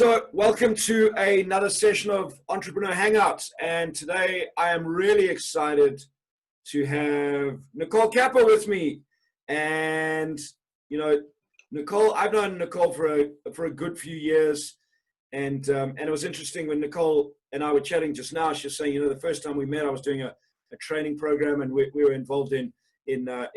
So welcome to another session of Entrepreneur Hangouts. And today I am really excited to have Nicole Capper with me. And, you know, Nicole, I've known Nicole for a good few years. And it was interesting when Nicole and I were chatting just now. She was saying, you know, the first time we met, I was doing a training program, and we were involved in a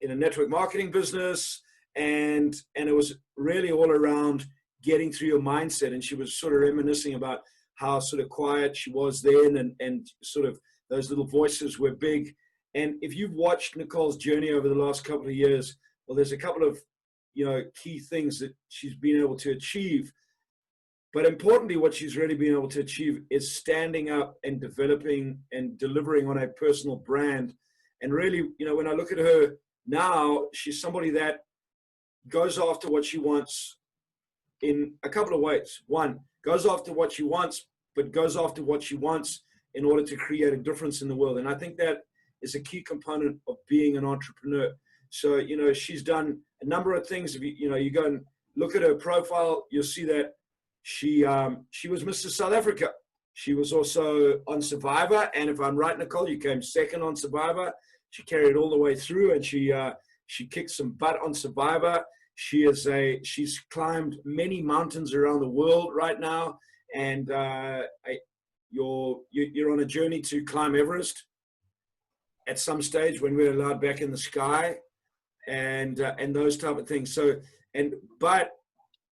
network marketing business. And it was really all around getting through your mindset. And she was sort of reminiscing about how sort of quiet she was then, and sort of those little voices were big. And if you've watched Nicole's journey over the last couple of years, well, there's a couple of, you know, key things that she's been able to achieve. But importantly, what she's really been able to achieve is standing up and developing and delivering on a personal brand. And really, you know, when I look at her now, she's somebody that goes after what she wants in a couple of ways. One, goes after what she wants, but goes after what she wants in order to create a difference in the world. And I think that is a key component of being an entrepreneur. So, you know, she's done a number of things. If you go and look at her profile, you'll see that she was Mr. South Africa. She was also on Survivor. And if I'm right, Nicole, you came second on Survivor. She carried it all the way through, and she kicked some butt on Survivor. She's climbed many mountains around the world right now, and you're on a journey to climb Everest at some stage when we're allowed back in the sky, and those type of things. But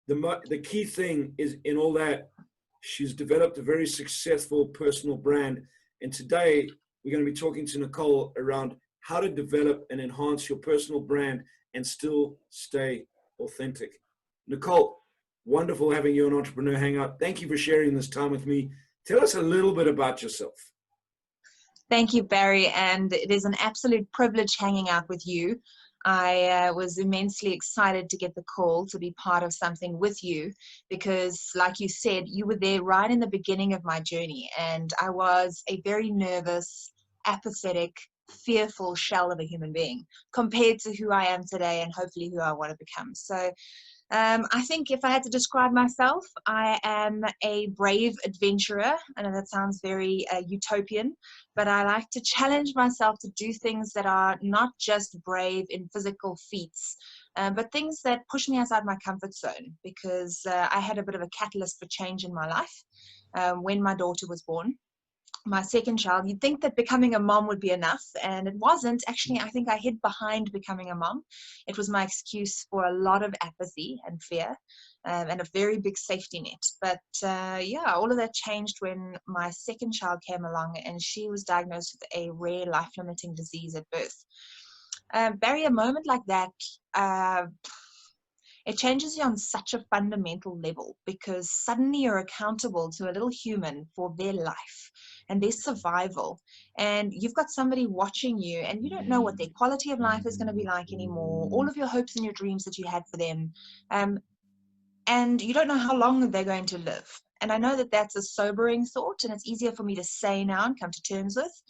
the key thing is in all that, she's developed a very successful personal brand. And today we're going to be talking to Nicole around how to develop and enhance your personal brand and still stay authentic. Nicole, wonderful having you on Entrepreneur Hangout. Thank you for sharing this time with me. Tell us a little bit about yourself. Thank you, Barry, and it is an absolute privilege hanging out with you. I was immensely excited to get the call to be part of something with you because, like you said, you were there right in the beginning of my journey, and I was a very nervous, apathetic, fearful shell of a human being compared to who I am today and hopefully who I want to become. So I think if I had to describe myself, I am a brave adventurer. I know that sounds very utopian, but I like to challenge myself to do things that are not just brave in physical feats, but things that push me outside my comfort zone, because I had a bit of a catalyst for change in my life when my daughter was born. My second child. You'd think that becoming a mom would be enough, and it wasn't. Actually, I think I hid behind becoming a mom. It was my excuse for a lot of apathy and fear, and a very big safety net. But yeah, all of that changed when my second child came along, and she was diagnosed with a rare life-limiting disease at birth. Barry, a moment like that, it changes you on such a fundamental level, because suddenly you're accountable to a little human for their life and their survival. And you've got somebody watching you, and you don't know what their quality of life is going to be like anymore, all of your hopes and your dreams that you had for them. And you don't know how long they're going to live. And I know that that's a sobering thought, and it's easier for me to say now and come to terms with.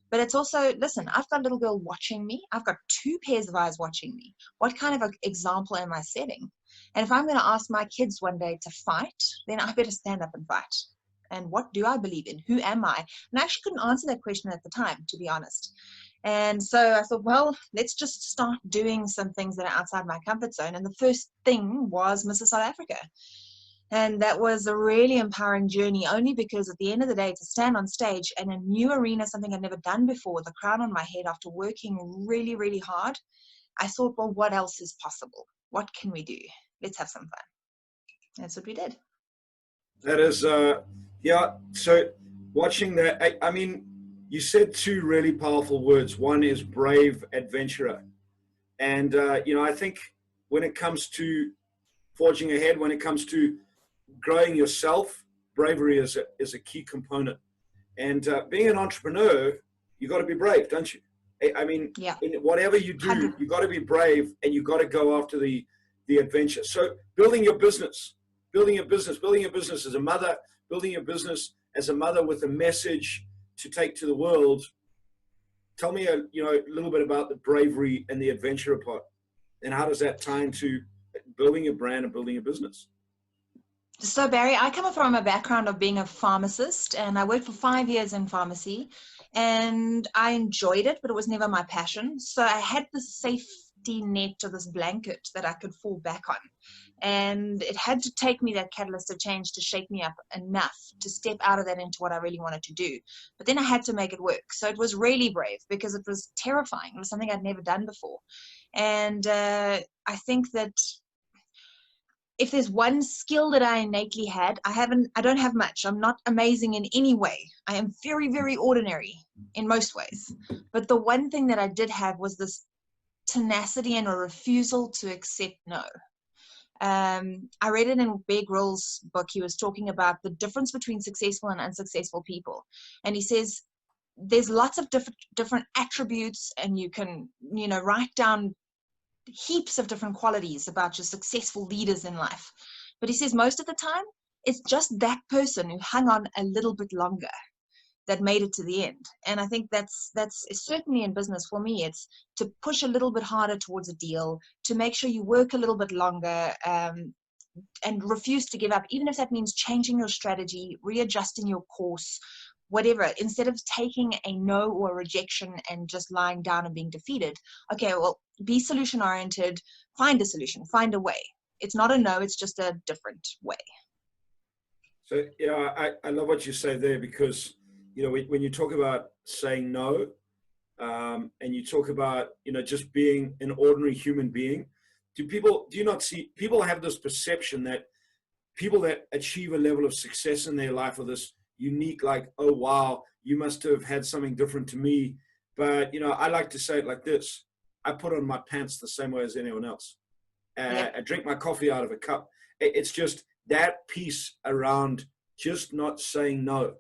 But it's also, listen, I've got a little girl watching me. I've got two pairs of eyes watching me. What kind of an example am I setting? And if I'm going to ask my kids one day to fight, then I better stand up and fight. And what do I believe in? Who am I? And I actually couldn't answer that question at the time, to be honest. And so I thought, well, let's just start doing some things that are outside my comfort zone. And the first thing was Mrs. South Africa. And that was a really empowering journey, only because at the end of the day, to stand on stage in a new arena, something I'd never done before, with a crown on my head after working really, really hard, I thought, well, what else is possible? What can we do? Let's have some fun. That's what we did. That is, yeah. So watching that, I mean, you said two really powerful words. One is brave adventurer. And, you know, I think when it comes to forging ahead, when it comes to growing yourself, bravery is a key component. And being an entrepreneur, you got to be brave, don't you? I mean, yeah. In whatever you do, you got to be brave, and you got to go after the adventure. So building your business as a mother, building your business as a mother with a message to take to the world. Tell me a little bit about the bravery and the adventure part, and how does that tie into building a brand and building a business? So Barry, I come from a background of being a pharmacist, and I worked for 5 years in pharmacy, and I enjoyed it, but it was never my passion. So I had this safety net or this blanket that I could fall back on. And it had to take me that catalyst of change to shake me up enough to step out of that into what I really wanted to do. But then I had to make it work. So it was really brave because it was terrifying. It was something I'd never done before. And I think that if there's one skill that I innately had, I don't have much. I'm not amazing in any way. I am very, very ordinary in most ways. But the one thing that I did have was this tenacity and a refusal to accept no. I read it in Bear Grylls' book. He was talking about the difference between successful and unsuccessful people. And he says, there's lots of different attributes, and you can, write down heaps of different qualities about your successful leaders in life. But he says most of the time, it's just that person who hung on a little bit longer that made it to the end. And I think that's certainly in business for me. It's to push a little bit harder towards a deal, to make sure you work a little bit longer, and refuse to give up, even if that means changing your strategy, readjusting your course, whatever. Instead of taking a no or a rejection and just lying down and being defeated, okay, well, be solution oriented, find a solution, find a way. It's not a no, it's just a different way. So, I love what you say there, because, when you talk about saying no, and you talk about, just being an ordinary human being, do you not see, people have this perception that people that achieve a level of success in their life are this unique, like, oh, wow, you must have had something different to me. But, I like to say it like this. I put on my pants the same way as anyone else. Yeah. I drink my coffee out of a cup. It's just that piece around just not saying no,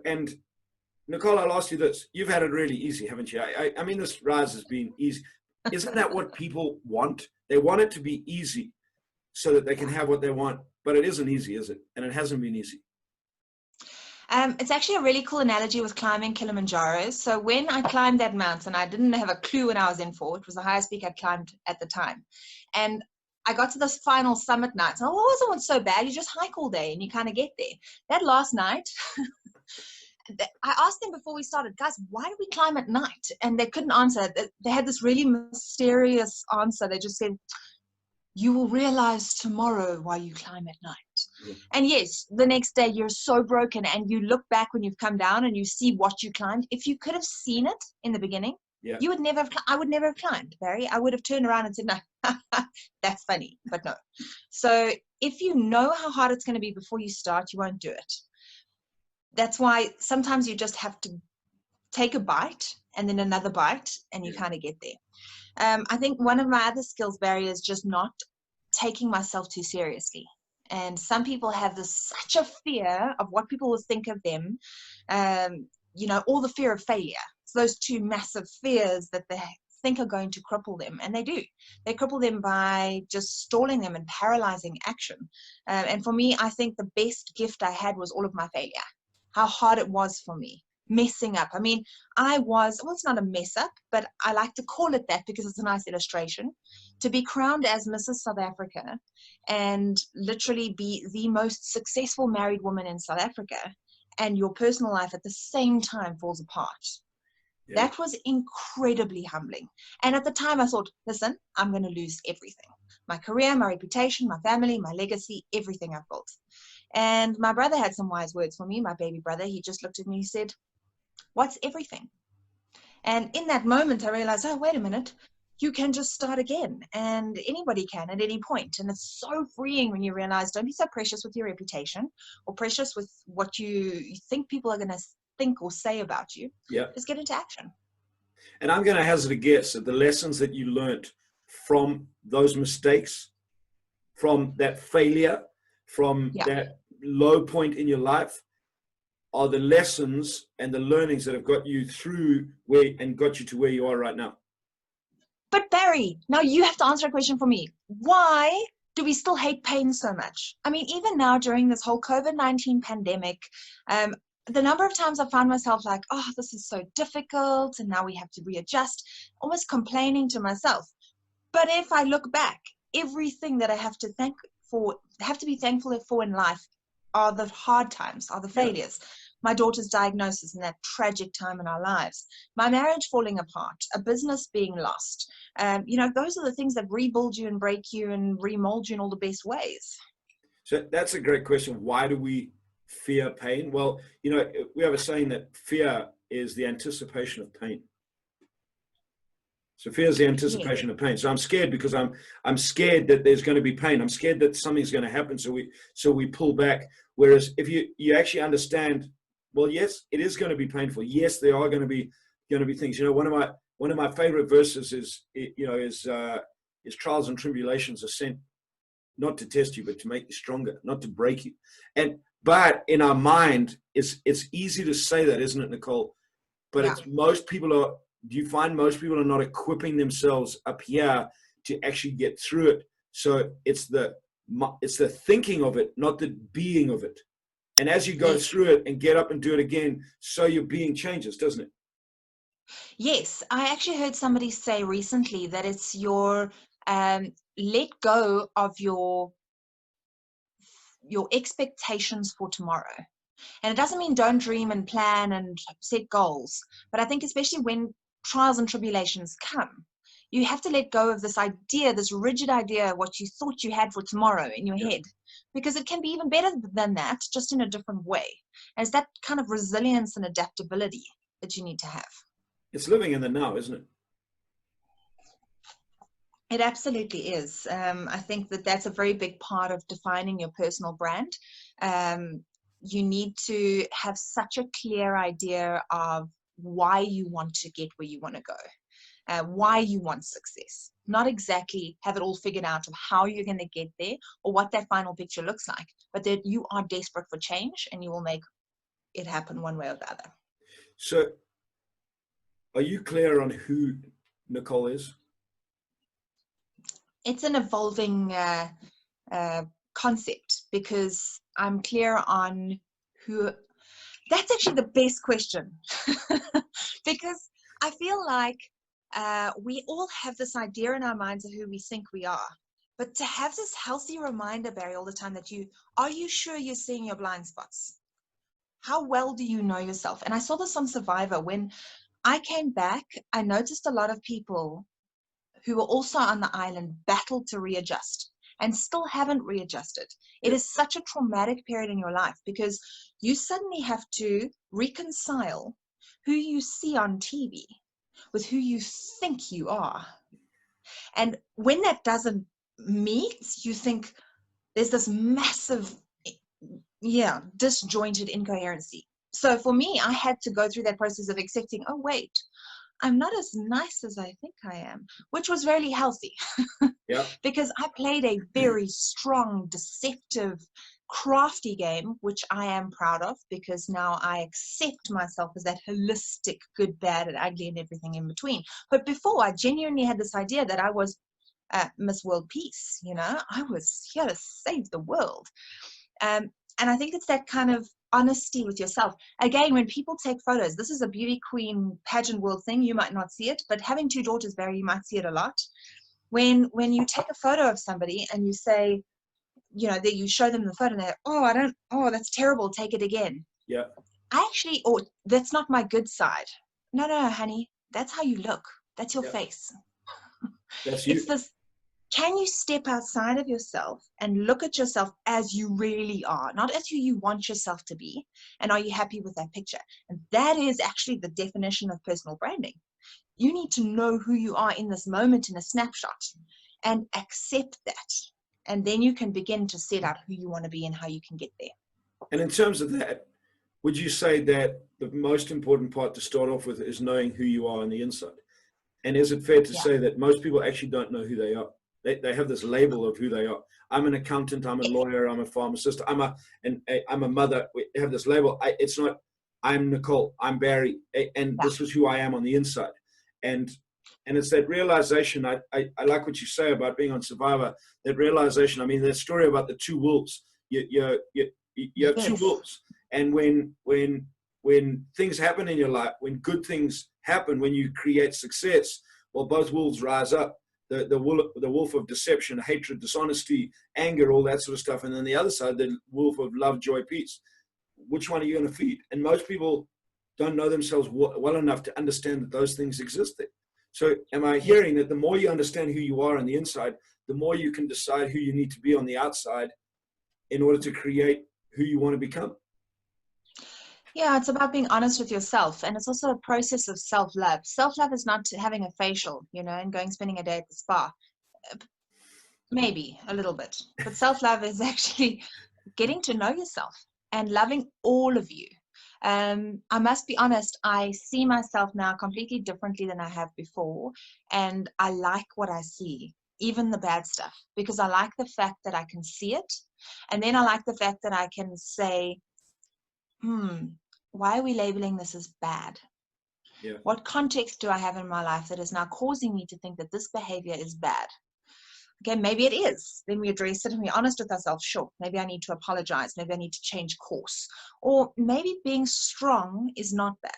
and Nicole, I'll ask you this. You've had it really easy, haven't you? I mean, this rise has been easy. Isn't that what people want? They want it to be easy so that they can have what they want, but it isn't easy, is it? And it hasn't been easy. It's actually a really cool analogy with climbing Kilimanjaro. So when I climbed that mountain, I didn't have a clue when I was in for. It was the highest peak I'd climbed at the time. And I got to this final summit night. So, it wasn't so bad. You just hike all day and you kind of get there. That last night, I asked them before we started, guys, why do we climb at night? And they couldn't answer. They had this really mysterious answer. They just said, you will realize tomorrow why you climb at night. Yeah. And yes, the next day you're so broken, and you look back when you've come down and you see what you climbed. If you could have seen it in the beginning, yeah, you would never have, I would never have climbed, Barry. I would have turned around and said, no, that's funny, but no. So if you know how hard it's going to be before you start, you won't do it. That's why sometimes you just have to take a bite and then another bite, and you kind of get there. I think one of my other skills, Barry, is just not taking myself too seriously. And some people have such a fear of what people will think of them, or the fear of failure. It's those two massive fears that they think are going to cripple them, and they do. They cripple them by just stalling them and paralyzing action. And for me, I think the best gift I had was all of my failure, how hard it was for me. Messing up. I mean, it's not a mess up, but I like to call it that because it's a nice illustration. To be crowned as Mrs. South Africa and literally be the most successful married woman in South Africa, and your personal life at the same time falls apart. Yeah. That was incredibly humbling. And at the time I thought, listen, I'm going to lose everything. My career, my reputation, my family, my legacy, everything I've built. And my brother had some wise words for me, my baby brother. He just looked at me and said, what's everything? And in that moment, I realized, oh, wait a minute, you can just start again. And anybody can at any point. And it's so freeing when you realize, don't be so precious with your reputation or precious with what you think people are going to think or say about you. Yeah. Just get into action. And I'm going to hazard a guess that the lessons that you learned from those mistakes, from that failure, from that low point in your life, are the lessons and the learnings that have got you through and got you to where you are right now. But Barry, now you have to answer a question for me. Why do we still hate pain so much? I mean, even now during this whole COVID-19 pandemic, the number of times I found myself like, oh, this is so difficult, and now we have to readjust, almost complaining to myself. But if I look back, everything that I have to thank have to be thankful for in life are the hard times, are the failures. My daughter's diagnosis in that tragic time in our lives, my marriage falling apart, a business being lost. Those are the things that rebuild you and break you and remold you in all the best ways. So that's a great question. Why do we fear pain? Well, we have a saying that fear is the anticipation of pain. So fear is the anticipation of pain. So I'm scared because I'm scared that there's going to be pain. I'm scared that something's going to happen. So we pull back. Whereas if you actually understand, well, yes, it is going to be painful. Yes, there are going to be things. One of my favorite verses is trials and tribulations are sent not to test you, but to make you stronger, not to break you. But in our mind, it's easy to say that, isn't it, Nicole? But it's most people are. Do you find most people are not equipping themselves up here to actually get through it? So it's the thinking of it, not the being of it. And as you go through it and get up and do it again, so your being changes, doesn't it? Yes, I actually heard somebody say recently that it's your let go of your expectations for tomorrow. And it doesn't mean don't dream and plan and set goals. But I think especially when trials and tribulations come, you have to let go of this idea, this rigid idea of what you thought you had for tomorrow in your head, because it can be even better than that, just in a different way. And it's that kind of resilience and adaptability that you need to have. It's living in the now, isn't it? It absolutely is. I think that's a very big part of defining your personal brand. You need to have such a clear idea of why you want to get where you want to go, why you want success. Not exactly have it all figured out of how you're going to get there or what that final picture looks like, but that you are desperate for change and you will make it happen one way or the other. So are you clear on who Nicole is? It's an evolving concept, because I'm clear on who. That's actually the best question because I feel like we all have this idea in our minds of who we think we are. But to have this healthy reminder, Barry, all the time that are you sure you're seeing your blind spots? How well do you know yourself? And I saw this on Survivor. When I came back, I noticed a lot of people who were also on the island battled to readjust and still haven't readjusted. It is such a traumatic period in your life because you suddenly have to reconcile who you see on TV with who you think you are. And when that doesn't meet, you think there's this massive, disjointed incoherency. So for me, I had to go through that process of accepting, oh, wait, I'm not as nice as I think I am, which was really healthy. Because I played a very strong, deceptive, crafty game, which I am proud of, because now I accept myself as that holistic, good, bad, and ugly, and everything in between. But before, I genuinely had this idea that I was Miss World Peace. I was here to save the world. And I think it's that kind of honesty with yourself. Again, when people take photos, this is a beauty queen pageant world thing. You might not see it, but having two daughters, Barry, you might see it a lot. When you take a photo of somebody and you say, that you show them the photo and they're, that's terrible, take it again. Yeah. That's not my good side. No, honey, that's how you look. That's your face. That's you. It's this. Can you step outside of yourself and look at yourself as you really are, not as who you want yourself to be? And are you happy with that picture? And that is actually the definition of personal branding. You need to know who you are in this moment, in a snapshot, and accept that. And then you can begin to set out who you want to be and how you can get there. And in terms of that, would you say that the most important part to start off with is knowing who you are on the inside? And is it fair to say that most people actually don't know who they are? They have this label of who they are. I'm an accountant, I'm a lawyer, I'm a pharmacist, I'm a mother. We have this label. It's not, I'm Nicole, I'm Barry, and this is who I am on the inside. And it's that realization. I like what you say about being on Survivor, that realization. I mean, that story about the two wolves. You have two wolves. And when things happen in your life, when good things happen, when you create success, well, both wolves rise up. the wolf of deception, hatred, dishonesty, anger, all that sort of stuff. And then the other side, the wolf of love, joy, peace. Which one are you going to feed? And most people don't know themselves well enough to understand that those things exist. So am I hearing that the more you understand who you are on the inside, the more you can decide who you need to be on the outside in order to create who you want to become? Yeah, it's about being honest with yourself. And it's also a process of self-love. Self-love is not having a facial, and spending a day at the spa. Maybe a little bit. But self-love is actually getting to know yourself and loving all of you. I must be honest, I see myself now completely differently than I have before. And I like what I see, even the bad stuff, because I like the fact that I can see it. And then I like the fact that I can say, why are we labeling this as bad? Yeah. What context do I have in my life that is now causing me to think that this behavior is bad? Okay, maybe it is. Then we address it and we're honest with ourselves. Sure, maybe I need to apologize. Maybe I need to change course. Or maybe being strong is not bad.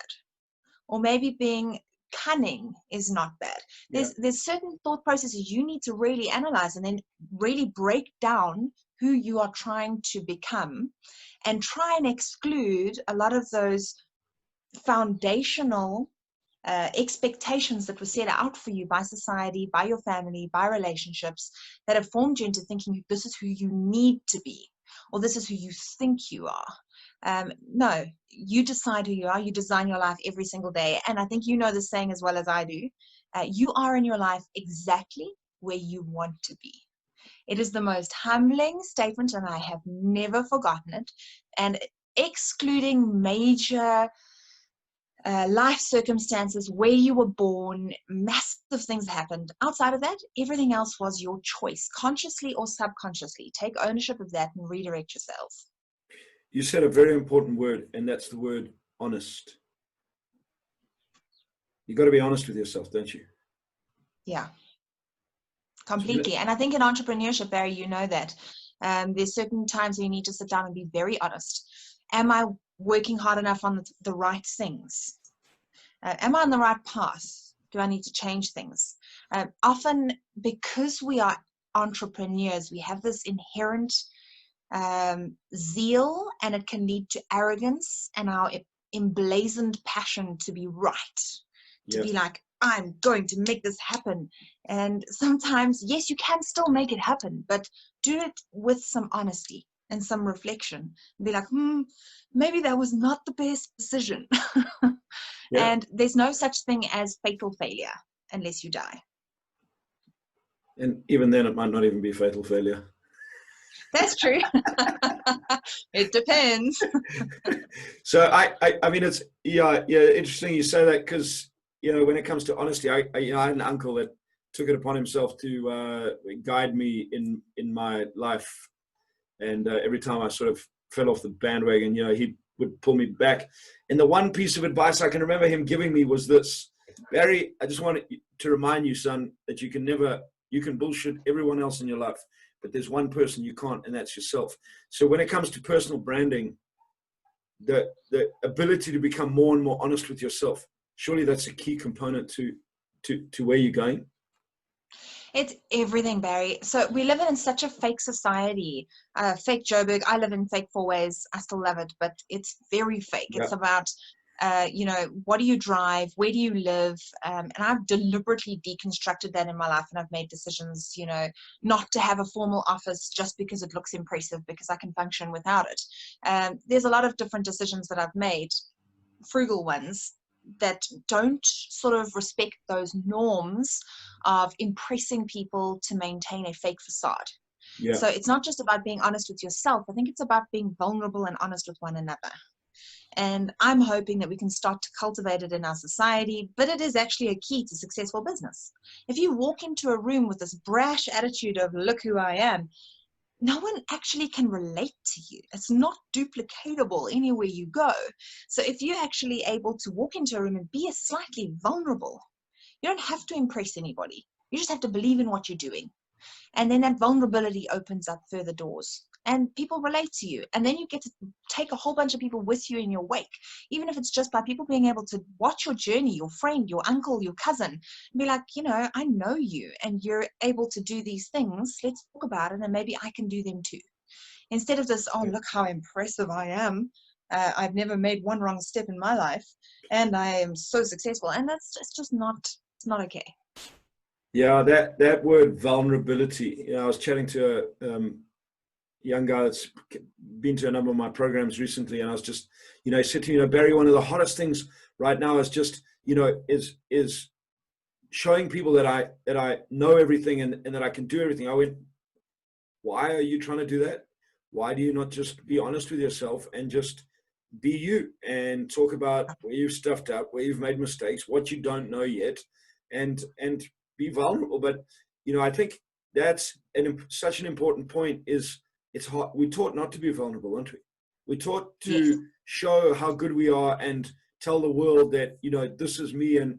Or maybe being cunning is not bad. There's certain thought processes you need to really analyze and then really break down who you are trying to become and try and exclude a lot of those foundational expectations that were set out for you by society, by your family, by relationships that have formed you into thinking this is who you need to be, or this is who you think you are. No, you decide who you are. You design your life every single day. And I think you know the saying as well as I do. You are in your life exactly where you want to be. It is the most humbling statement, and I have never forgotten it. And excluding major life circumstances, where you were born, massive things happened. Outside of that, everything else was your choice, consciously or subconsciously. Take ownership of that and redirect yourself. You said a very important word, and that's the word honest. You got to be honest with yourself, don't you? Yeah, completely. And I think in entrepreneurship, Barry, you know that there's certain times where you need to sit down and be very honest. Am I working hard enough on the right things? Am I on the right path? Do I need to change things? Often, because we are entrepreneurs, we have this inherent zeal, and it can lead to arrogance and our emblazoned passion to be right, to be like, I'm going to make this happen. And sometimes, yes, you can still make it happen, but do it with some honesty and some reflection. Be like, maybe that was not the best decision. And there's no such thing as fatal failure unless you die. And even then, it might not even be fatal failure. That's true. It depends. So I mean, it's interesting you say that, because when it comes to honesty, I had an uncle that took it upon himself to guide me in my life, and every time I sort of fell off the bandwagon, he would pull me back. And the one piece of advice I can remember him giving me was this: Barry, I just want to remind you, son, that you can bullshit everyone else in your life, but there's one person you can't, and that's yourself. So when it comes to personal branding, the ability to become more and more honest with yourself, surely that's a key component to where you're going. It's everything, Barry. So we live in such a fake society, fake Joburg. I live in fake Four Ways. I still love it, but it's very fake. Yeah. It's about, what do you drive? Where do you live? And I've deliberately deconstructed that in my life, and I've made decisions, not to have a formal office just because it looks impressive, because I can function without it. There's a lot of different decisions that I've made, frugal ones, that don't sort of respect those norms of impressing people to maintain a fake facade. Yeah. So it's not just about being honest with yourself. I think it's about being vulnerable and honest with one another. And I'm hoping that we can start to cultivate it in our society, but it is actually a key to successful business. If you walk into a room with this brash attitude of, look who I am, no one actually can relate to you. It's not duplicatable anywhere you go. So if you're actually able to walk into a room and be slightly vulnerable, you don't have to impress anybody. You just have to believe in what you're doing. And then that vulnerability opens up further doors. and people relate to you. And then you get to take a whole bunch of people with you in your wake, even if it's just by people being able to watch your journey, your friend, your uncle, your cousin, and be like, you know, I know you and you're able to do these things. Let's talk about it, and maybe I can do them too. Instead of this, oh, look how impressive I am. I've never made one wrong step in my life, and I am so successful. And it's just not, it's not okay. Yeah, that word vulnerability. You know, I was chatting to a young guy that's been to a number of my programs recently, and I was just, you know, he said to me, you know, Barry, one of the hottest things right now is just, you know, is showing people that I know everything and that I can do everything. I went, why are you trying to do that? Why do you not just be honest with yourself and just be you and talk about where you've stuffed up, where you've made mistakes, what you don't know yet, and be vulnerable. But you know, I think that's such an important point. Is it's hard. We're taught not to be vulnerable, aren't we? We're taught to Yes. show how good we are and tell the world that, you know, this is me. And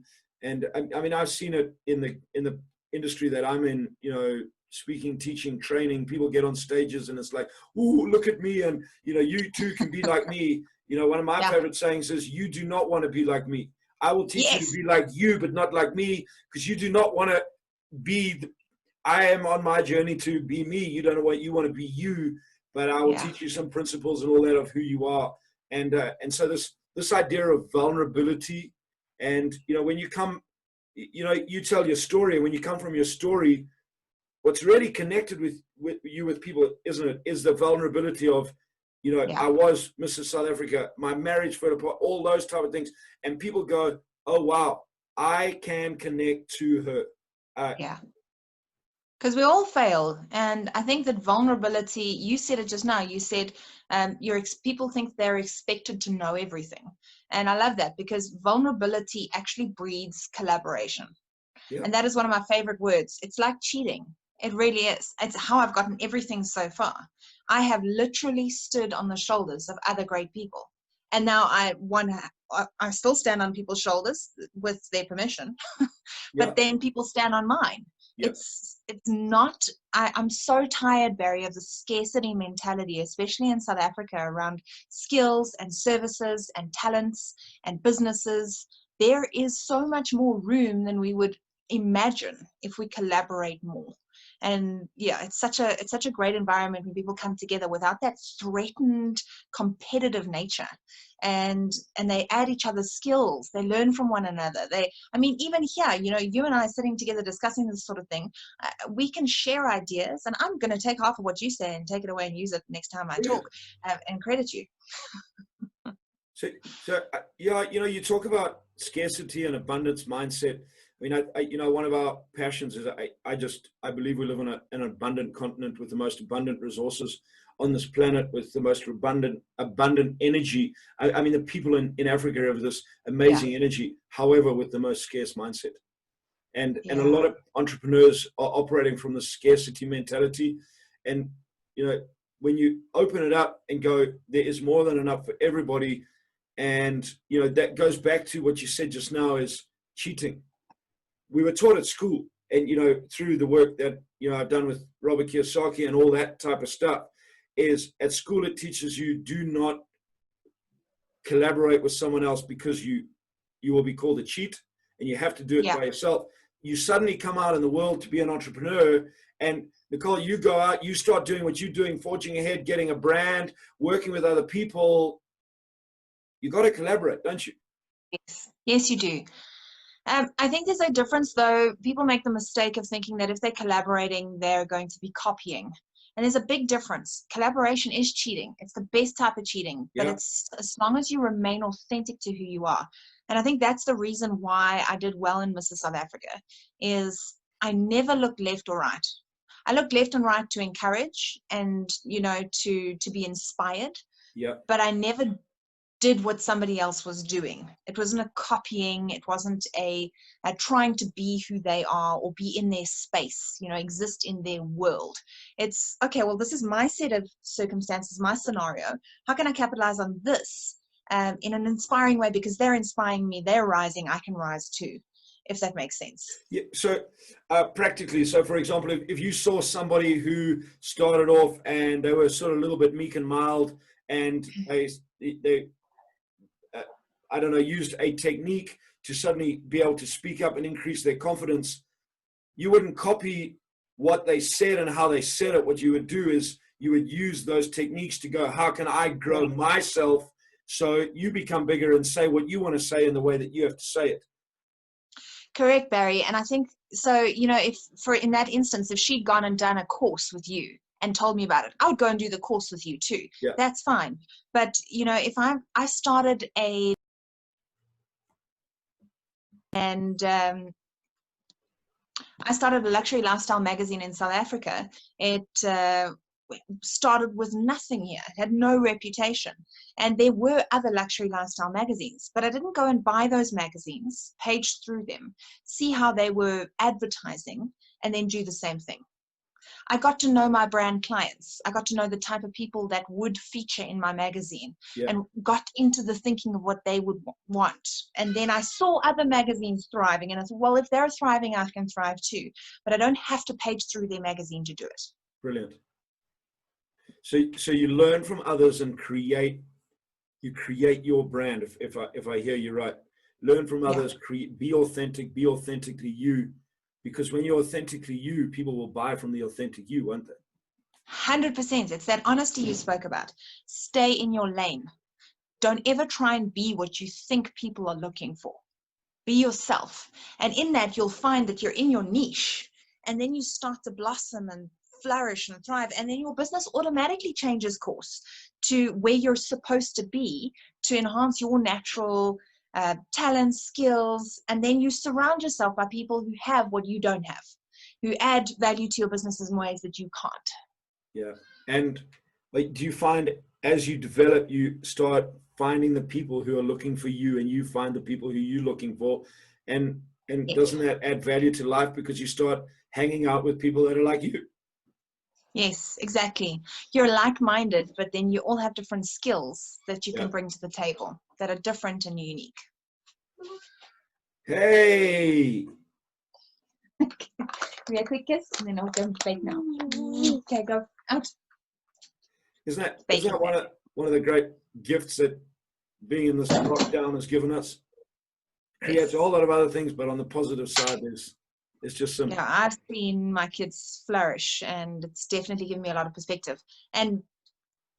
I mean, I've seen it in the industry that I'm in. You know, speaking, teaching, training. People get on stages and it's like, "Ooh, look at me!" And you know, you too can be like me. You know, one of my favorite sayings is, "You do not want to be like me. I will teach you to be like you, but not like me, because you do not want to be. I am on my journey to be me. You don't know what you want to be you, but I will teach you some principles and all that of who you are." And so this idea of vulnerability, and you know, when you come, you know, you tell your story, and when you come from your story, what's really connected with people, isn't it, is the vulnerability of, you know, I was Mrs. South Africa, my marriage fell apart, all those type of things. And people go, oh, wow, I can connect to her. Because we all fail. And I think that vulnerability, you said it just now, you said people think they're expected to know everything. And I love that, because vulnerability actually breeds collaboration. And that is one of my favorite words. It's like cheating. It really is. It's how I've gotten everything so far. I have literally stood on the shoulders of other great people. And now I still stand on people's shoulders with their permission, but then people stand on mine. It's not, I'm so tired, Barry, of the scarcity mentality, especially in South Africa, around skills and services and talents and businesses. There is so much more room than we would imagine if we collaborate more. And yeah, it's such a great environment when people come together without that threatened competitive nature, and they add each other's skills, they learn from one another. I mean, even here, you know, you and I sitting together discussing this sort of thing, we can share ideas, and I'm going to take half of what you say and take it away and use it next time I talk, and credit you. So yeah, you know, you talk about scarcity and abundance mindset. I mean, you know, one of our passions is I believe we live on an abundant continent with the most abundant resources on this planet, with the most abundant energy. I mean, the people in Africa have this amazing energy, however, with the most scarce mindset. And a lot of entrepreneurs are operating from the scarcity mentality. And, you know, when you open it up and go, there is more than enough for everybody. And, you know, that goes back to what you said just now, is cheating. We were taught at school, and, you know, through the work that, you know, I've done with Robert Kiyosaki and all that type of stuff, is at school it teaches you, do not collaborate with someone else, because you will be called a cheat, and you have to do it by yourself. You suddenly come out in the world to be an entrepreneur, and Nicole, you go out, you start doing what you're doing, forging ahead, getting a brand, working with other people. You got to collaborate, don't you? Yes, you do. I think there's a difference, though. People make the mistake of thinking that if they're collaborating, they're going to be copying. And there's a big difference. Collaboration is cheating. It's the best type of cheating, but it's as long as you remain authentic to who you are. And I think that's the reason why I did well in Mrs. South Africa, is I never looked left or right. I looked left and right to encourage and, you know, to be inspired. But I never did what somebody else was doing. It wasn't a copying. It wasn't a trying to be who they are or be in their space, you know, exist in their world. It's, okay, well, this is my set of circumstances, my scenario. How can I capitalize on this in an inspiring way? Because they're inspiring me, they're rising, I can rise too. if that makes sense. Yeah. So practically, so for example, if you saw somebody who started off and they were sort of a little bit meek and mild, and they I don't know, used a technique to suddenly be able to speak up and increase their confidence, you wouldn't copy what they said and how they said it. What you would do is you would use those techniques to go, how can I grow myself so you become bigger and say what you want to say in the way that you have to say it. Correct, Barry. And I think, so, you know, if for in that instance, if she'd gone and done a course with you and told me about it, I would go and do the course with you too. Yeah. That's fine. But, you know, if I started I started a luxury lifestyle magazine in South Africa. It started with nothing here. It had no reputation. And there were other luxury lifestyle magazines, but I didn't go and buy those magazines, page through them, see how they were advertising, and then do the same thing. I got to know my brand clients. I got to know the type of people that would feature in my magazine, and got into the thinking of what they would want. And then I saw other magazines thriving, and I thought, well, if they're thriving, I can thrive too. But I don't have to page through their magazine to do it. Brilliant. So you learn from others and create your brand. If I hear you right, learn from others, be authentically you, because when you're authentically you, people will buy from the authentic you, won't they? 100%. It's that honesty you spoke about. Stay in your lane. Don't ever try and be what you think people are looking for. Be yourself. And in that, you'll find that you're in your niche, and then you start to blossom and flourish and thrive, and then your business automatically changes course to where you're supposed to be to enhance your natural talents, skills, and then you surround yourself by people who have what you don't have, who add value to your businesses in ways that you can't. Yeah. And like, do you find as you develop, you start finding the people who are looking for you, and you find the people who you're looking for, and doesn't that add value to life because you start hanging out with people that are like you? Yes, exactly. You're like-minded, but then you all have different skills that you can bring to the table that are different and unique. Hey. We a quick kiss, and then I'll go and bake now. Okay, go out. Isn't that one of the great gifts that being in this lockdown has given us? Creates a whole lot of other things, but on the positive side, it's just some. Yeah, I've seen my kids flourish, and it's definitely given me a lot of perspective. And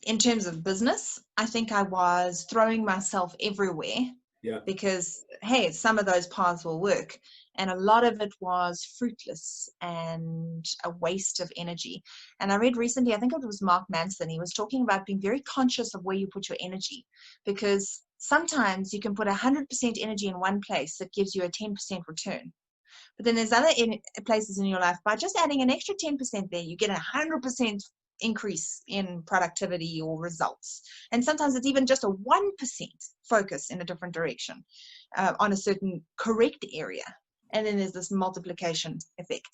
in terms of business, I think I was throwing myself everywhere. Yeah. Because, hey, some of those paths will work. And a lot of it was fruitless and a waste of energy. And I read recently, I think it was Mark Manson, he was talking about being very conscious of where you put your energy. Because sometimes you can put 100% energy in one place that gives you a 10% return. But then there's other places in your life, by just adding an extra 10% there, you get 100% increase in productivity or results. And sometimes it's even just a 1% focus in a different direction on a certain correct area. And then there's this multiplication effect.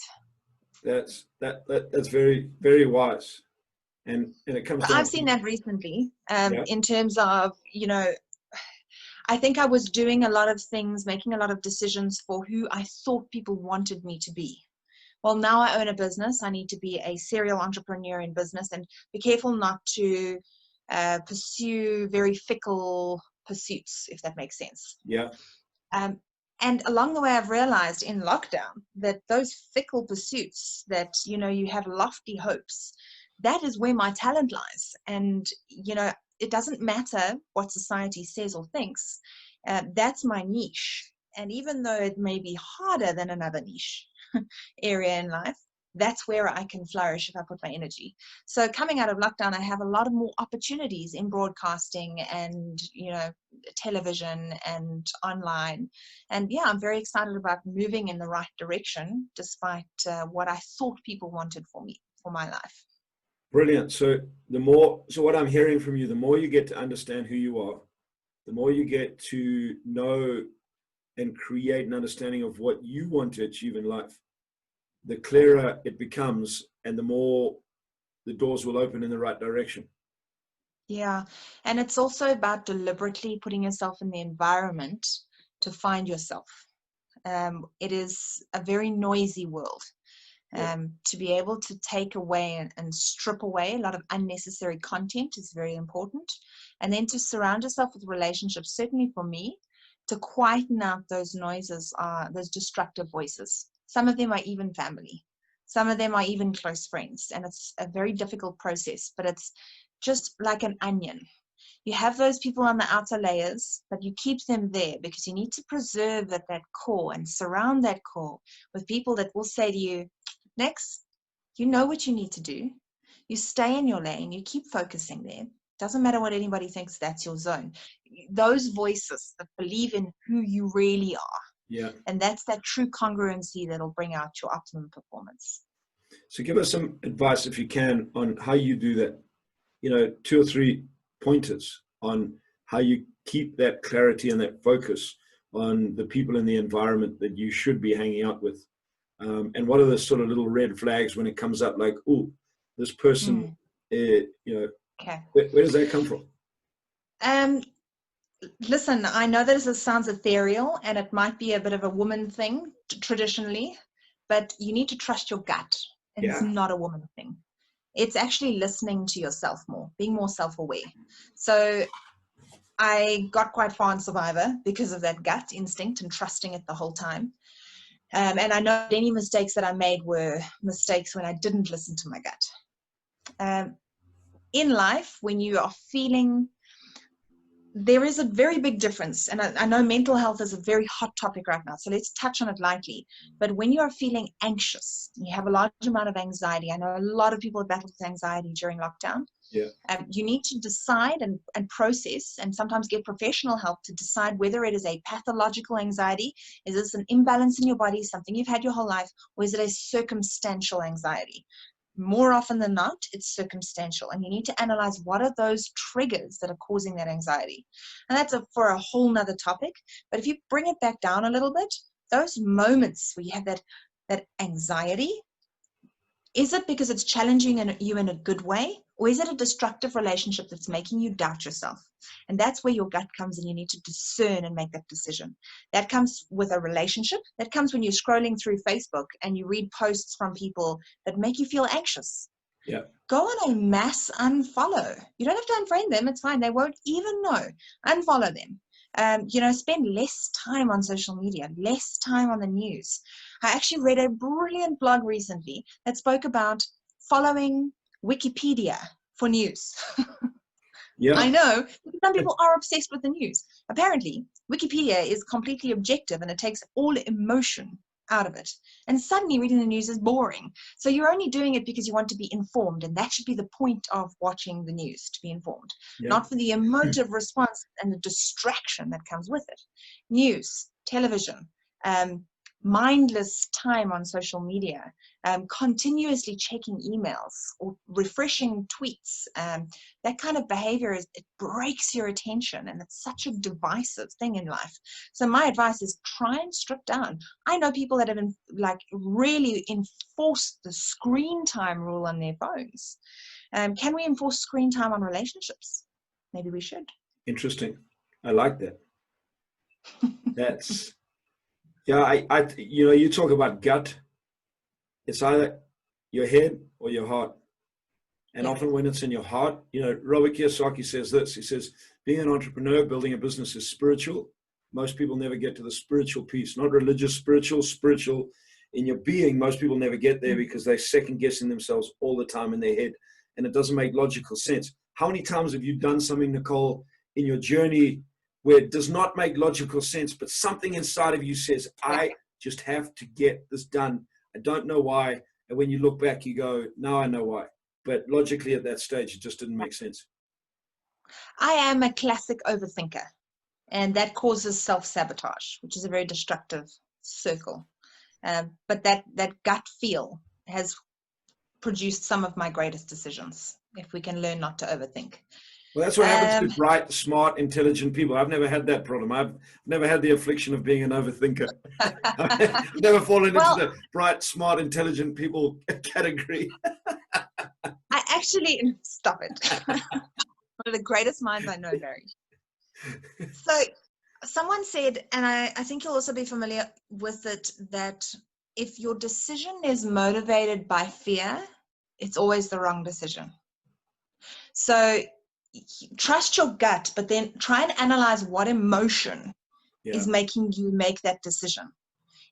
That's very, very wise. And it comes down. I've seen that recently in terms of, you know, I think I was doing a lot of things, making a lot of decisions for who I thought people wanted me to be. Well, now I own a business. I need to be a serial entrepreneur in business and be careful not to pursue very fickle pursuits, if that makes sense. Yeah. And along the way, I've realized in lockdown that those fickle pursuits that, you know, you have lofty hopes, that is where my talent lies. And, you know, it doesn't matter what society says or thinks. That's my niche. And even though it may be harder than another niche area in life, that's where I can flourish if I put my energy. So coming out of lockdown, I have a lot of more opportunities in broadcasting and, you know, television and online. And yeah, I'm very excited about moving in the right direction, despite what I thought people wanted for me, for my life. Brilliant. So what I'm hearing from you, the more you get to understand who you are, the more you get to know and create an understanding of what you want to achieve in life, the clearer it becomes, and the more the doors will open in the right direction. Yeah. And it's also about deliberately putting yourself in the environment to find yourself. It is a very noisy world. To be able to take away and strip away a lot of unnecessary content is very important. And then to surround yourself with relationships, certainly for me, to quieten out those noises, those destructive voices. Some of them are even family. Some of them are even close friends. And it's a very difficult process, but it's just like an onion. You have those people on the outer layers, but you keep them there because you need to preserve that core and surround that core with people that will say to you, next, you know what you need to do. You stay in your lane. You keep focusing there. Doesn't matter what anybody thinks, that's your zone. Those voices that believe in who you really are. Yeah. And that's that true congruency that'll bring out your optimum performance. So give us some advice, if you can, on how you do that. 2 or 3 pointers on how you keep that clarity and that focus on the people in the environment that you should be hanging out with. And what are the sort of little red flags when it comes up, like, oh, this person, Okay. where does that come from? Listen, I know that this sounds ethereal and it might be a bit of a woman thing traditionally, but you need to trust your gut. And it's not a woman thing. It's actually listening to yourself more, being more self-aware. So I got quite far in Survivor because of that gut instinct and trusting it the whole time. And I know any mistakes that I made were mistakes when I didn't listen to my gut. In life, when you are feeling, there is a very big difference. And I know mental health is a very hot topic right now, so let's touch on it lightly. But when you are feeling anxious, you have a large amount of anxiety. I know a lot of people have battled with anxiety during lockdown. Yeah. You need to decide and process and sometimes get professional help to decide whether it is a pathological anxiety. Is this an imbalance in your body, something you've had your whole life, or is it a circumstantial anxiety? More often than not, it's circumstantial, and you need to analyze what are those triggers that are causing that anxiety. And that's for a whole nother topic. But if you bring it back down a little bit, those moments where you have that anxiety, is it because it's challenging you in a good way, or is it a destructive relationship that's making you doubt yourself? And that's where your gut comes in. You need to discern and make that decision. That comes with a relationship. That comes when you're scrolling through Facebook and you read posts from people that make you feel anxious. Yeah. Go on a mass unfollow. You don't have to unfriend them. It's fine. They won't even know. Unfollow them. Spend less time on social media, less time on the news. I actually read a brilliant blog recently that spoke about following Wikipedia for news. Yeah. I know some people are obsessed with the news. Apparently, Wikipedia is completely objective and it takes all emotion out of it. And suddenly reading the news is boring. So you're only doing it because you want to be informed, and that should be the point of watching the news, to be informed, not for the emotive response and the distraction that comes with it. News, television, mindless time on social media, continuously checking emails or refreshing tweets. That kind of behavior it breaks your attention, and it's such a divisive thing in life. So my advice is try and strip down. I know people that have really enforced the screen time rule on their phones. Can we enforce screen time on relationships? Maybe we should. Interesting. I like that. That's you talk about gut. It's either your head or your heart. And often when it's in your heart, Robert Kiyosaki says this. He says, being an entrepreneur, building a business is spiritual. Most people never get to the spiritual piece, not religious, spiritual in your being. Most people never get there because they're second guessing themselves all the time in their head. And it doesn't make logical sense. How many times have you done something, Nicole, in your journey where it does not make logical sense, but something inside of you says, I just have to get this done. I don't know why. And when you look back, you go, now I know why. But logically at that stage, it just didn't make sense. I am a classic overthinker, and that causes self-sabotage, which is a very destructive circle. But that gut feel has produced some of my greatest decisions, if we can learn not to overthink. Well, that's what happens to bright, smart, intelligent people. I've never had that problem. I've never had the affliction of being an overthinker. I've never fallen into the bright, smart, intelligent people category. I actually, stop it. One of the greatest minds I know, Barry. So Someone said, and I think you'll also be familiar with it, that if your decision is motivated by fear, it's always the wrong decision. So trust your gut, but then try and analyze what emotion is making you make that decision.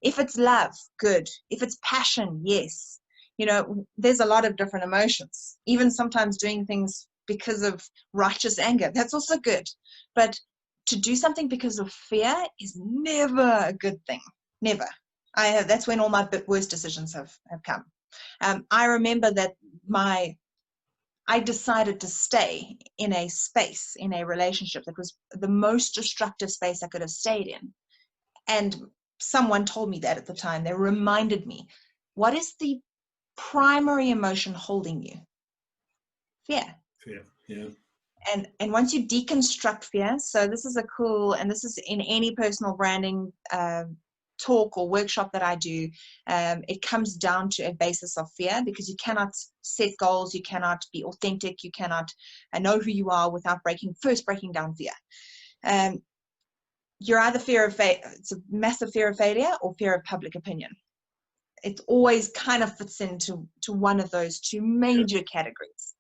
If it's love, good. If it's passion, yes. You know, there's a lot of different emotions. Even sometimes doing things because of righteous anger, that's also good. But to do something because of fear is never a good thing. Never. That's when all my worst decisions have come. I remember that I decided to stay in a space, in a relationship that was the most destructive space I could have stayed in. And someone told me that at the time. They reminded me, what is the primary emotion holding you? Fear. Fear, yeah. And once you deconstruct fear, so this is and this is in any personal branding talk or workshop that I do, it comes down to a basis of fear, because you cannot set goals, you cannot be authentic, you cannot know who you are without first breaking down fear. You're either it's a massive fear of failure or fear of public opinion. It always kind of fits into one of those two major categories.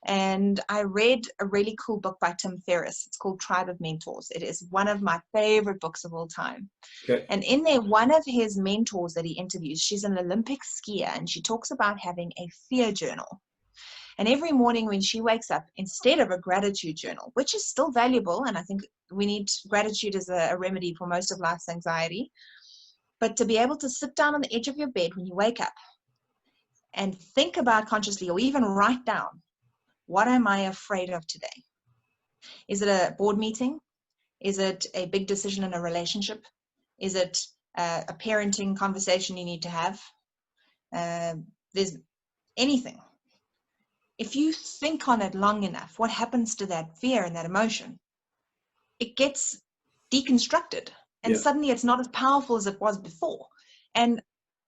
And I read a really cool book by Tim Ferriss. It's called Tribe of Mentors. It is one of my favorite books of all time. Okay. And in there, one of his mentors that he interviews, she's an Olympic skier, and she talks about having a fear journal. And every morning when she wakes up, instead of a gratitude journal, which is still valuable, and I think we need gratitude as a remedy for most of life's anxiety, but to be able to sit down on the edge of your bed when you wake up and think about consciously, or even write down, what am I afraid of today? Is it a board meeting? Is it a big decision in a relationship? Is it a parenting conversation you need to have? There's anything. If you think on it long enough, what happens to that fear and that emotion? It gets deconstructed, and suddenly it's not as powerful as it was before. And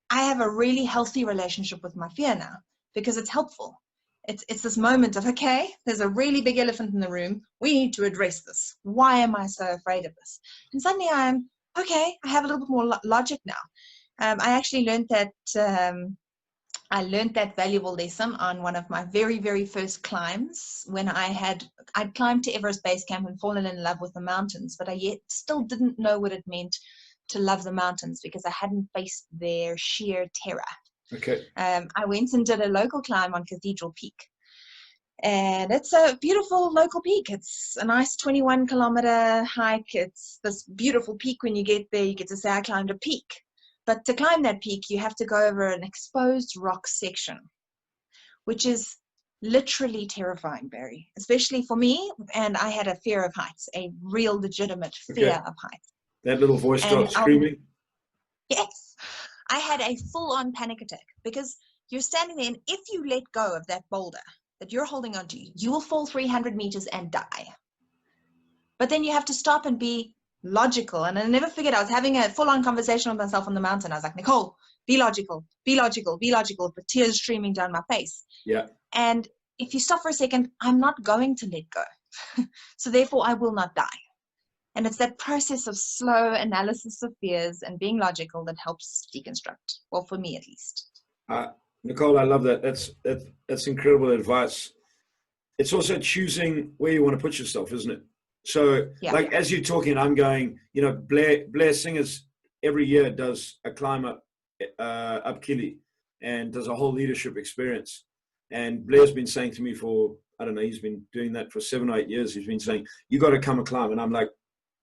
I have a really healthy relationship with my fear now, because it's helpful. It's this moment of, okay, there's a really big elephant in the room. We need to address this. Why am I so afraid of this? And suddenly I'm, okay, I have a little bit more logic now. I actually learned that valuable lesson on one of my very, very first climbs, when I'd climbed to Everest Base Camp and fallen in love with the mountains, but I yet still didn't know what it meant to love the mountains, because I hadn't faced their sheer terror. Okay. I went and did a local climb on Cathedral Peak. And it's a beautiful local peak. It's a nice 21-kilometer hike. It's this beautiful peak. When you get there, you get to say, I climbed a peak. But to climb that peak, you have to go over an exposed rock section, which is literally terrifying, Barry, especially for me. And I had a fear of heights, a real legitimate fear of heights. That little voice starts screaming? Yes. I had a full-on panic attack, because you're standing there, and if you let go of that boulder that you're holding onto, you will fall 300 meters and die. But then you have to stop and be logical. And I never forget, I was having a full-on conversation with myself on the mountain. I was like, Nicole, be logical, be logical, be logical, with tears streaming down my face. Yeah. And if you stop for a second, I'm not going to let go. So therefore, I will not die. And it's that process of slow analysis of fears and being logical that helps deconstruct. Well, for me at least. Nicole, I love that. That's incredible advice. It's also choosing where you want to put yourself, isn't it? So, like, as you're talking, I'm going, Blair Singers every year does a climb up Kili, and does a whole leadership experience. And Blair's been saying to me for, I don't know, he's been doing that for 7 or 8 years. He's been saying, you got to come and climb. And I'm like,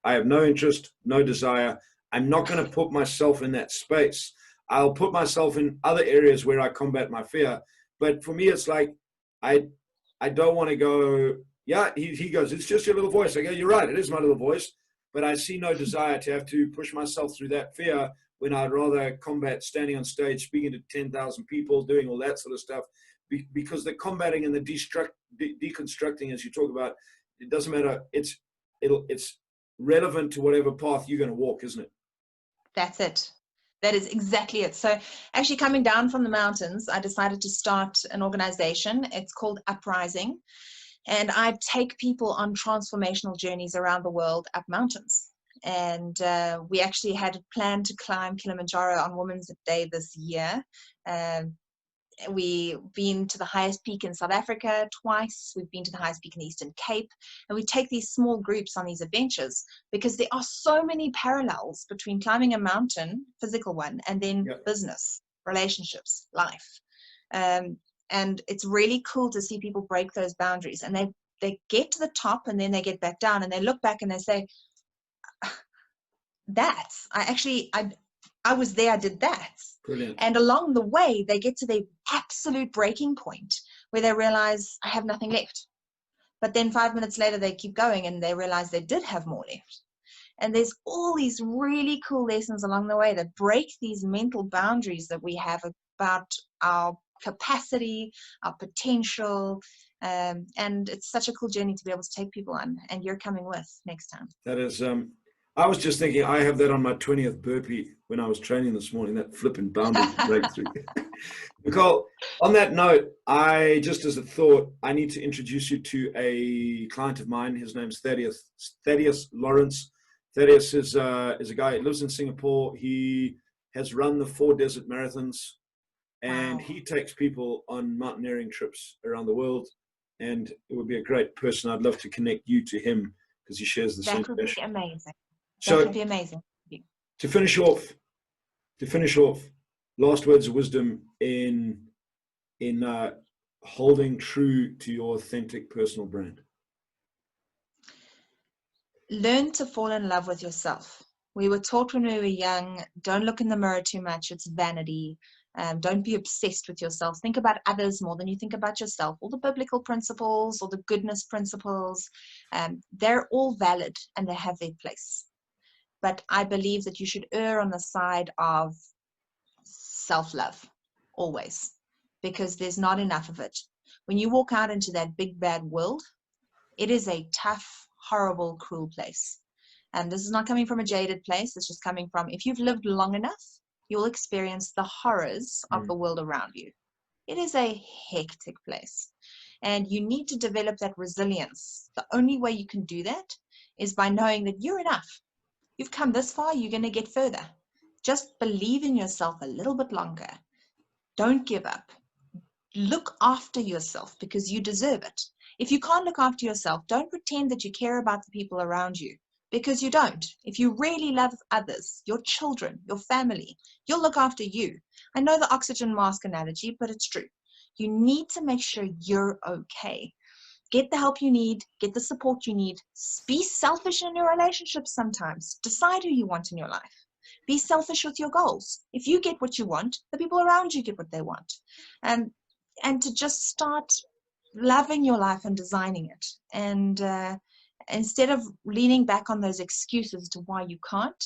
I have no interest, no desire. I'm not going to put myself in that space. I'll put myself in other areas where I combat my fear. But for me, it's like, I don't want to go, he goes, it's just your little voice. I go, you're right, it is my little voice. But I see no desire to have to push myself through that fear, when I'd rather combat standing on stage, speaking to 10,000 people, doing all that sort of stuff. Because the combating and the deconstructing, as you talk about, it doesn't matter. It's relevant to whatever path you're going to walk, isn't it? That's it. That is exactly it. So actually, coming down from the mountains, I decided to start an organization. It's called Uprising. And I take people on transformational journeys around the world up mountains. And we actually had planned to climb Kilimanjaro on Women's Day this year. We've been to the highest peak in South Africa twice. We've been to the highest peak in the Eastern Cape. And we take these small groups on these adventures because there are so many parallels between climbing a mountain, physical one, and then business, relationships, life. And it's really cool to see people break those boundaries. And they get to the top and then they get back down and they look back and they say, I was there, I did that. Brilliant. And along the way, they get to the absolute breaking point where they realize I have nothing left. But then 5 minutes later, they keep going and they realize they did have more left. And there's all these really cool lessons along the way that break these mental boundaries that we have about our capacity, our potential. And it's such a cool journey to be able to take people on. And you're coming with next time. That is, I was just thinking, I have that on my 20th burpee when I was training this morning, that flipping boundary breakthrough. Nicole, on that note, just as a thought, I need to introduce you to a client of mine. His name's Thaddeus Lawrence. Thaddeus is a guy who lives in Singapore. He has run the 4 desert marathons, and he takes people on mountaineering trips around the world. And it would be a great person. I'd love to connect you to him because he shares the same passion. That would be amazing. So, that would be amazing. To finish off, last words of wisdom in holding true to your authentic personal brand. Learn to fall in love with yourself. We were taught when we were young, don't look in the mirror too much. It's vanity. Don't be obsessed with yourself. Think about others more than you think about yourself. All the biblical principles, all the goodness principles, they're all valid and they have their place. But I believe that you should err on the side of self-love, always, because there's not enough of it. When you walk out into that big, bad world, it is a tough, horrible, cruel place. And this is not coming from a jaded place. It's just coming from, if you've lived long enough, you'll experience the horrors of the world around you. It is a hectic place. And you need to develop that resilience. The only way you can do that is by knowing that you're enough. You've come this far, you're going to get further. Just believe in yourself a little bit longer. Don't give up. Look after yourself because you deserve it. If you can't look after yourself, don't pretend that you care about the people around you because you don't. If you really love others, your children, your family, you'll look after you. I know the oxygen mask analogy, but it's true. You need to make sure you're okay. Get the help you need, get the support you need. Be selfish in your relationships sometimes. Decide who you want in your life. Be selfish with your goals. If you get what you want, the people around you get what they want. And to just start loving your life and designing it. And instead of leaning back on those excuses to why you can't,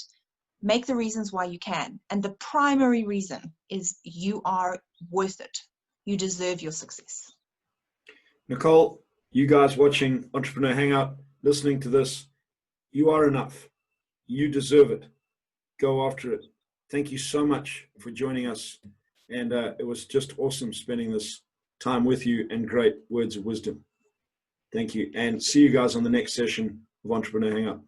make the reasons why you can. And the primary reason is you are worth it. You deserve your success. Nicole, you guys watching Entrepreneur Hangout, listening to this, you are enough. You deserve it. Go after it. Thank you so much for joining us. And it was just awesome spending this time with you and great words of wisdom. Thank you. And see you guys on the next session of Entrepreneur Hangout.